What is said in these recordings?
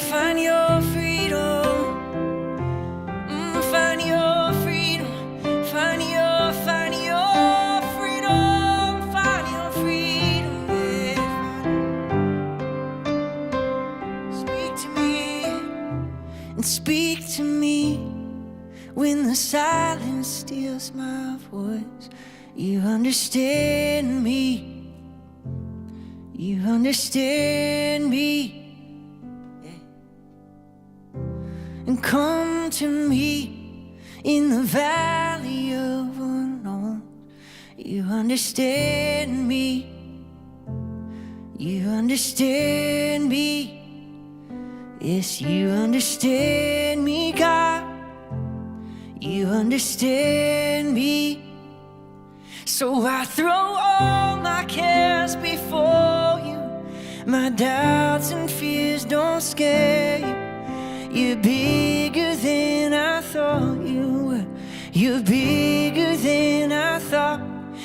find your freedom. Find your freedom. Find your freedom. Find your freedom. Yeah. Speak to me and speak to me when the silence steals my voice. You understand me. You understand me. And come to me in the valley of unknown. You understand me. You understand me. Yes, you understand me, God. You understand me. So I throw all my cares before you. My doubts and fears don't scare you. You're bigger than I thought you were. You're bigger than I thought.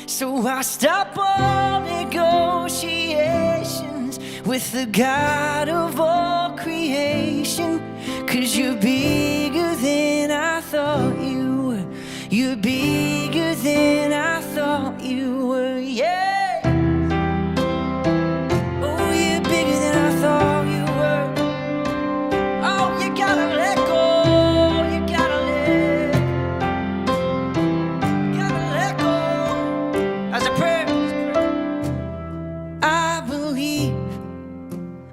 So I stop all negotiations with the God of all creation. 'Cause you're bigger than I thought you were. You're bigger than I thought you were, yeah.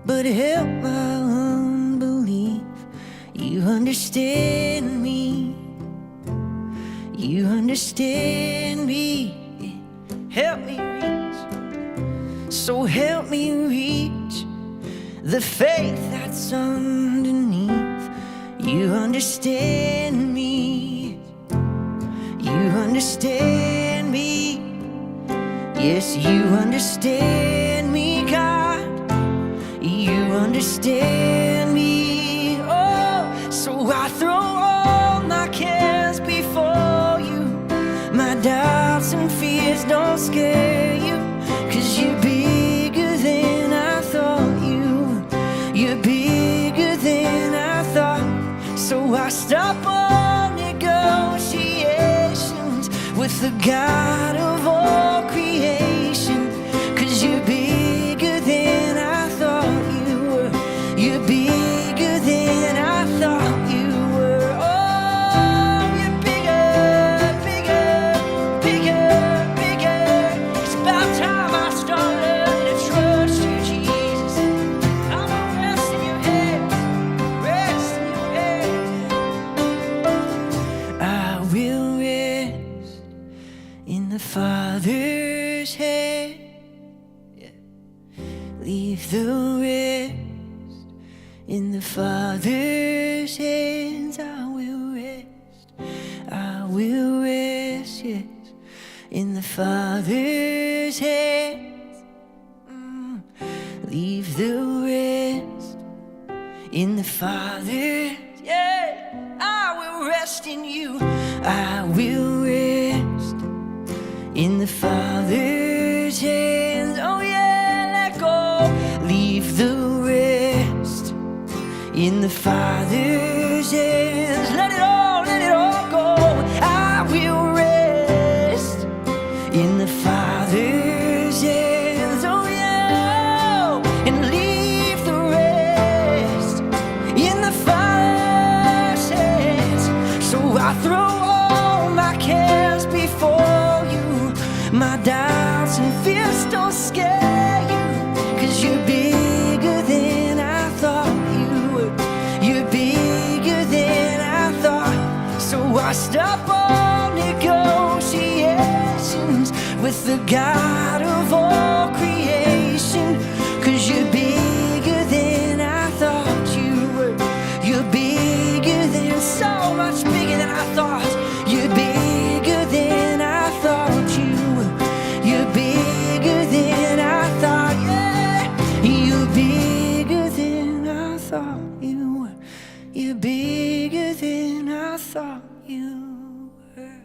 But help my unbelief. You understand me. You understand me. Help me reach. So help me reach the faith that's underneath. You understand me. You understand me. Yes, you understand me, God. You understand me. Oh, so I throw all my cares before you. My doubts and fears don't scare you. 'Cause you're bigger than I thought you were. You're bigger than I thought. So I stop all negotiations with the God of all creation. 'Cause you're bigger than I thought you were. You're bigger than I thought you were. Oh, you're bigger, bigger, bigger, bigger. It's about time I start learning to trust you, Jesus. I'm gonna rest in your hand, rest in your hand. I will rest in the Father's hand. Leave the rest in the Father's hands. I will rest. I will rest, yes, in the Father's hands. Leave the rest in the Father's. Yeah, I will rest in you. I will rest in the Father's hands. Oh yeah, let go. Leave the rest in the Father's hands. Let it all go. I will rest in the Father's hands. Oh yeah, and leave the rest in the Father's hands. So I throw all my cares before you. My doubts and fears don't scare you. 'Cause you're bigger than I thought you were. You're bigger than I thought. So I stop all negotiations with the God of all creation. 'Cause you're bigger than I thought you were. You're bigger than, so much bigger than I thought. You're bigger than I thought you were. You're bigger than I thought, yeah. You're bigger than I thought you were. You're bigger than I thought you were.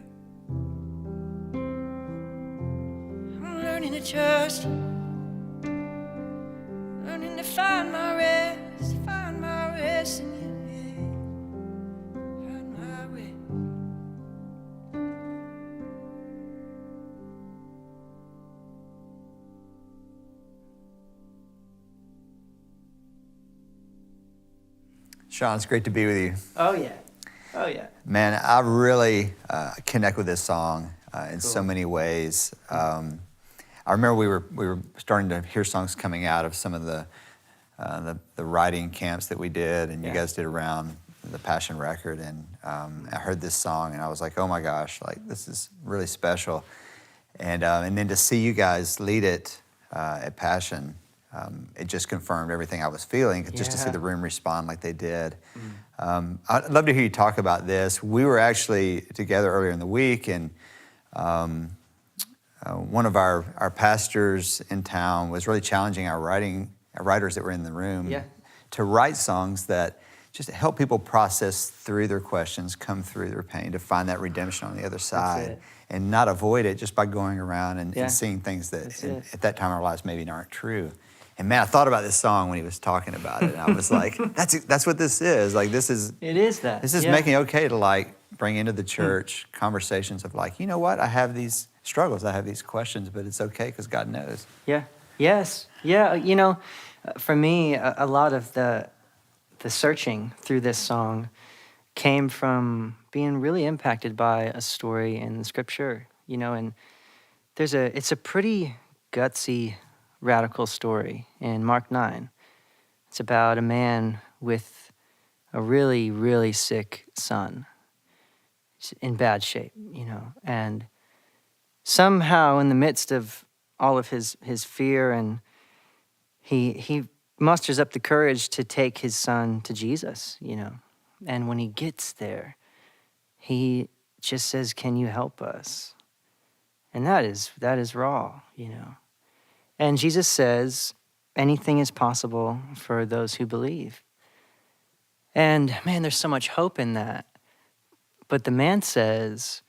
I'm learning to trust you. Learning to find my rest, find my rest. Sean, it's great to be with you. Oh, yeah. Oh, yeah. Man, I really connect with this song in so Cool. many ways. I remember we were starting to hear songs coming out of some of the writing camps that we did, and you guys did around the Passion record, and I heard this song, and I was like, oh my gosh, like this is really special. And then to see you guys lead it at Passion, it just confirmed everything I was feeling, just to see the room respond like they did. I'd love to hear you talk about this. We were actually together earlier in the week, and one of our pastors in town was really challenging our writers that were in the room to write songs that just help people process through their questions, come through their pain, to find that redemption on the other side, and not avoid it just by going around and seeing things that at that time in our lives maybe aren't true. And man, I thought about this song when he was talking about it, and I was like, that's what this is. Like this is making it okay to like bring into the church conversations of like, you know what, I have these struggles, I have these questions, but it's okay because God knows. You know, for me, a lot of the searching through this song came from being really impacted by a story in Scripture, you know, and it's a pretty gutsy, radical story in Mark 9. It's about a man with a really, really sick son. He's in bad shape, you know, and somehow in the midst of all of his fear, and he musters up the courage to take his son to Jesus, you know. And when he gets there, he just says, "Can you help us?" And that is raw, you know. And Jesus says, anything is possible for those who believe. And man, there's so much hope in that. But the man says,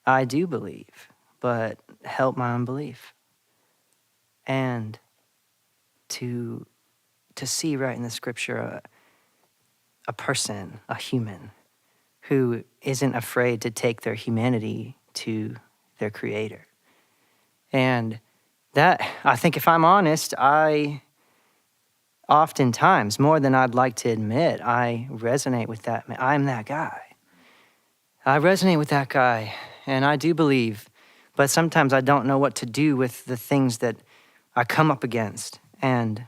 I do believe, but help my unbelief. And to see right in the Scripture a person, a human, who isn't afraid to take their humanity to their Creator. And that, I think if I'm honest, I oftentimes, more than I'd like to admit, I resonate with that man. I'm that guy. I resonate with that guy, and I do believe, but sometimes I don't know what to do with the things that I come up against. And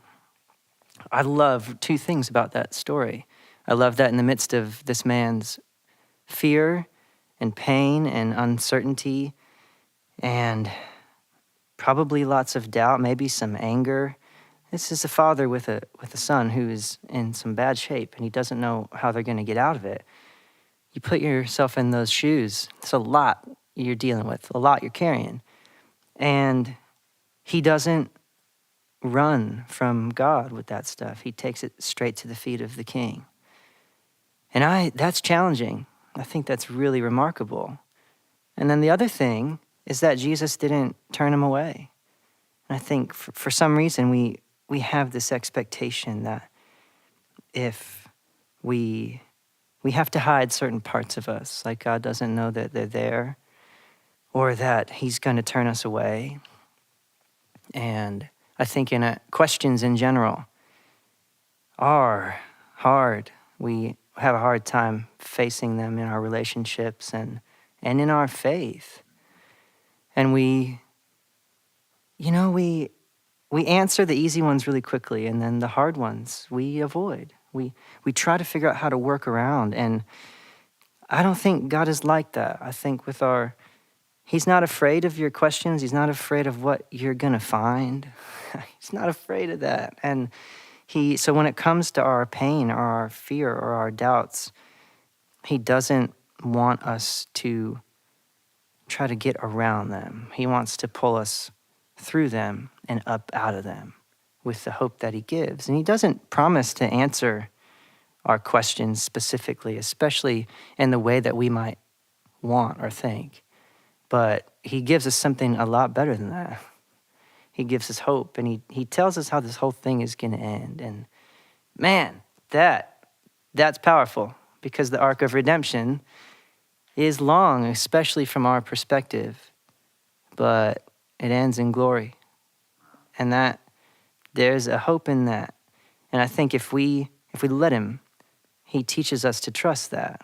I love two things about that story. I love that in the midst of this man's fear and pain and uncertainty and probably lots of doubt, maybe some anger. This is a father with a son who is in some bad shape, and he doesn't know how they're going to get out of it. You put yourself in those shoes. It's a lot you're dealing with, a lot you're carrying. And he doesn't run from God with that stuff. He takes it straight to the feet of the King. And that's challenging. I think that's really remarkable. And then the other thing is that Jesus didn't turn him away. And I think for some reason we have this expectation that if we have to hide certain parts of us, like God doesn't know that they're there, or that he's going to turn us away. And I think questions in general are hard. We have a hard time facing them in our relationships and in our faith. And we answer the easy ones really quickly, and then the hard ones we avoid. We try to figure out how to work around, and I don't think God is like that. I think he's not afraid of your questions. He's not afraid of what you're gonna find. He's not afraid of that. And so when it comes to our pain or our fear or our doubts, he doesn't want us to try to get around them. He wants to pull us through them and up out of them with the hope that he gives. And he doesn't promise to answer our questions specifically, especially in the way that we might want or think. But he gives us something a lot better than that. He gives us hope, and he tells us how this whole thing is going to end. And man, that's powerful, because the arc of redemption is long, especially from our perspective, but it ends in glory. And that there's a hope in that. And I think if we let him he teaches us to trust that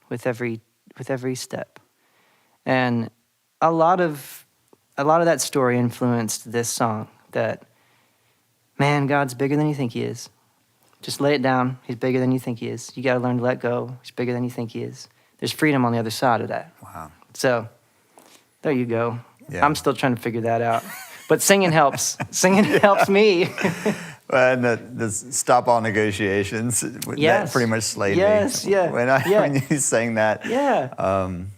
with every step. And a lot of that story influenced this song, that, man, God's bigger than you think he is. Just lay it down. He's bigger than you think he is. You got to learn to let go. He's bigger than you think he is. There's freedom on the other side of that. Wow. So there you go. Yeah. I'm still trying to figure that out. But singing helps. Singing helps me. And the stop all negotiations, that pretty much slayed me. Yeah. When you sang that. Yeah.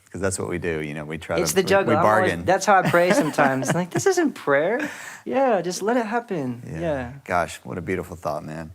Because that's what we do, we try It's to, the juggle. we bargain. That's how I pray sometimes. I'm like, this isn't prayer. Yeah, just let it happen. Yeah. Gosh, what a beautiful thought, man.